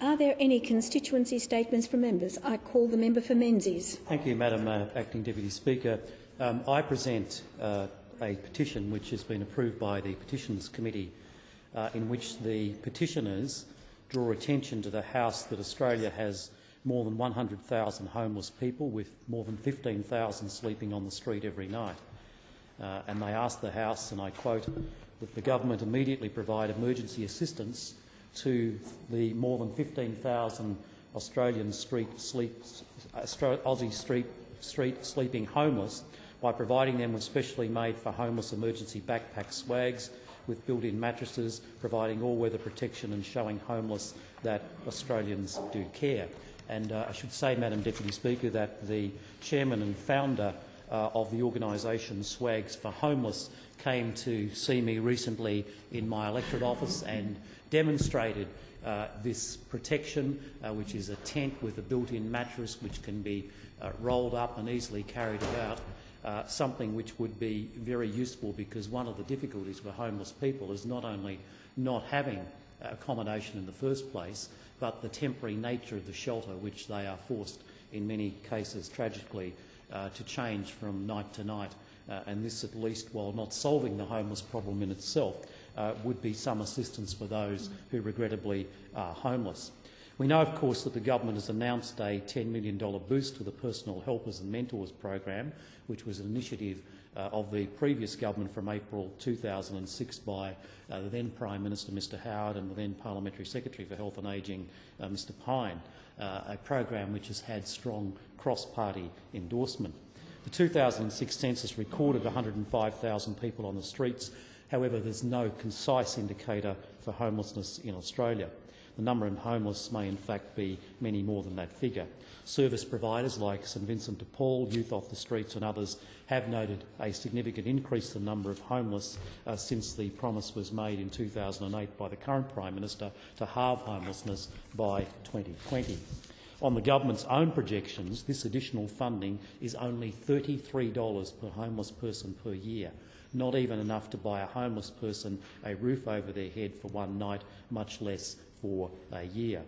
Are there any constituency statements from members? I call the member for Menzies. Thank you, Madam Acting Deputy Speaker. I present a petition which has been approved by the Petitions Committee, in which the petitioners draw attention to the House that Australia has more than 100,000 homeless people, with more than 15,000 sleeping on the street every night. And they ask the House, and I quote, that the government immediately provide emergency assistance to the more than 15,000 Australian Aussie street sleeping homeless by providing them with specially made for homeless emergency backpack swags with built-in mattresses, providing all-weather protection and showing homeless that Australians do care. And I should say, Madam Deputy Speaker, that the chairman and founder of the organisation Swags for Homeless came to see me recently in my electorate office and demonstrated this protection, which is a tent with a built-in mattress which can be rolled up and easily carried about, something which would be very useful, because one of the difficulties for homeless people is not only not having accommodation in the first place, but the temporary nature of the shelter, which they are forced, in many cases tragically, to change from night to night. And this, at least, while not solving the homeless problem in itself, would be some assistance for those who regrettably are homeless. We know, of course, that the government has announced a $10 million boost to the Personal Helpers and Mentors program, which was an initiative of the previous government from April 2006 by the then Prime Minister, Mr Howard, and the then Parliamentary Secretary for Health and Ageing, Mr Pyne, a program which has had strong cross-party endorsement. The 2006 census recorded 105,000 people on the streets. However, there's no concise indicator for homelessness in Australia. The number of homeless may in fact be many more than that figure. Service providers like St Vincent de Paul, Youth Off the Streets and others have noted a significant increase in the number of homeless since the promise was made in 2008 by the current Prime Minister to halve homelessness by 2020. On the government's own projections, this additional funding is only $33 per homeless person per year, not even enough to buy a homeless person a roof over their head for one night, much less for a year.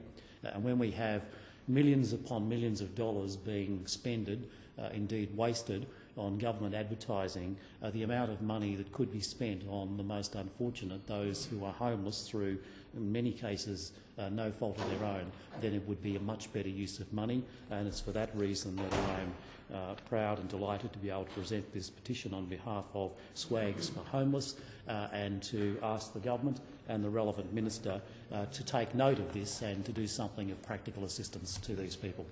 And when we have millions upon millions of dollars being spended, indeed wasted, on government advertising, the amount of money that could be spent on the most unfortunate, those who are homeless through, in many cases, no fault of their own, then it would be a much better use of money. And it's for that reason that I am proud and delighted to be able to present this petition on behalf of Swags for Homeless and to ask the government and the relevant minister to take note of this and to do something of practical assistance to these people.